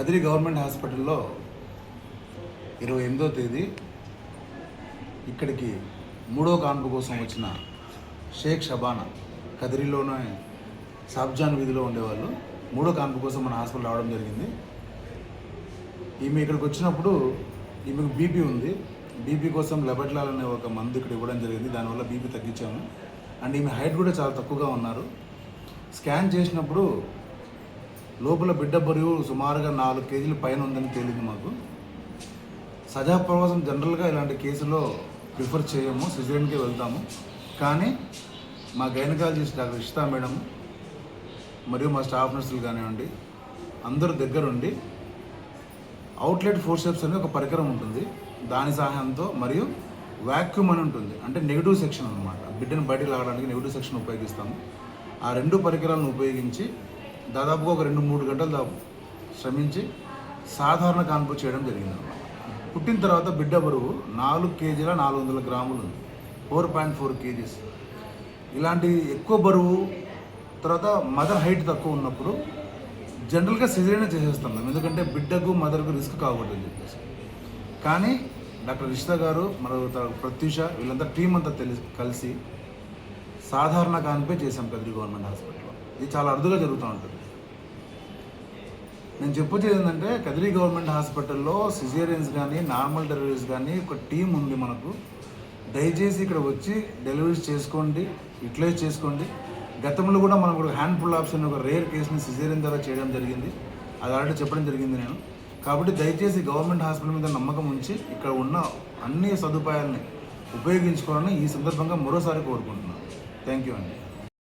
Kadiri government హాస్పిటల్లో 28వ తేదీ ఇక్కడికి మూడో కాన్పు కోసం వచ్చిన షేక్ షబానా, కదిరిలోనే సాబ్జాన్ వీధిలో ఉండేవాళ్ళు. మూడో కాన్పు కోసం మన హాస్పిటల్ రావడం జరిగింది. ఈమె ఇక్కడికి వచ్చినప్పుడు ఈమెకు బీపీ ఉంది. బీపీ కోసం లెబెట్లాల్ అనే ఒక మందు ఇక్కడ ఇవ్వడం జరిగింది. దానివల్ల బీపీ తగ్గించాము. అండ్ ఈమె హైట్ కూడా చాలా తక్కువగా ఉన్నారు. స్కాన్ చేసినప్పుడు లోపల బిడ్డ బరువు సుమారుగా 4 కేజీల పైన ఉందని తేలింది మాకు. సజాప్రవాసం జనరల్గా ఇలాంటి కేసులో ప్రిఫర్ చేయము, సిజేరియన్కే వెళ్తాము. కానీ మా గైనకాలజిస్ట్ డాక్టర్ ఇషితా మేడం మరియు మా స్టాఫ్ నర్సులు కానివ్వండి, అందరూ దగ్గరుండి అవుట్లెట్ ఫోర్సెప్స్ అనే ఒక పరికరం ఉంటుంది. దాని సహాయంతో మరియు వ్యాక్యూమ్ అని ఉంటుంది, అంటే నెగిటివ్ సెక్షన్ అనమాట. బిడ్డను బయటకు లాగడానికి నెగిటివ్ సెక్షన్ ఉపయోగిస్తాము. ఆ 2 పరికరాలను ఉపయోగించి దాదాపుగా ఒక 2-3 గంటలు శ్రమించి సాధారణ కాన్పు చేయడం జరిగింది అనమాట. పుట్టిన తర్వాత బిడ్డ బరువు 4 కేజీల 400 గ్రాములు ఉంది, 4.4 కేజీస్. ఇలాంటి ఎక్కువ బరువు తర్వాత మదర్ హైట్ తక్కువ ఉన్నప్పుడు జనరల్గా సిజేరియన్ చేసేస్తాం మేము, ఎందుకంటే బిడ్డకు మదర్కు రిస్క్ కాకూడదు అని చెప్పేసి. కానీ డాక్టర్ ఇషితా గారు మరియు ప్రత్యూష వీళ్ళంతా టీం అంతా కలిసి సాధారణ కాన్పే చేశాం కదిరి గవర్నమెంట్ హాస్పిటల్లో. ఇది చాలా అరుదుగా జరుగుతూ ఉంటుంది. నేను చెప్పొచ్చేది ఏంటంటే, కదిరి గవర్నమెంట్ హాస్పిటల్లో సిజేరియన్స్ కానీ నార్మల్ డెలివరీస్ కానీ ఒక టీం ఉంది మనకు. దయచేసి ఇక్కడ వచ్చి డెలివరీస్ చేసుకోండి, యూటిలైజ్ చేసుకోండి. గతంలో కూడా మనం ఒక హ్యాండ్ పుల్ ఆప్షన్ ఒక రేర్ కేసుని సిజేరియన్ ద్వారా చేయడం జరిగింది. అది ఆల్రెడీ చెప్పడం జరిగింది నేను. కాబట్టి దయచేసి గవర్నమెంట్ హాస్పిటల్ మీద నమ్మకం ఉంచి ఇక్కడ ఉన్న అన్ని సదుపాయాలని ఉపయోగించుకోవాలని ఈ సందర్భంగా మరోసారి కోరుకుంటున్నాను. థ్యాంక్ యూ అండి.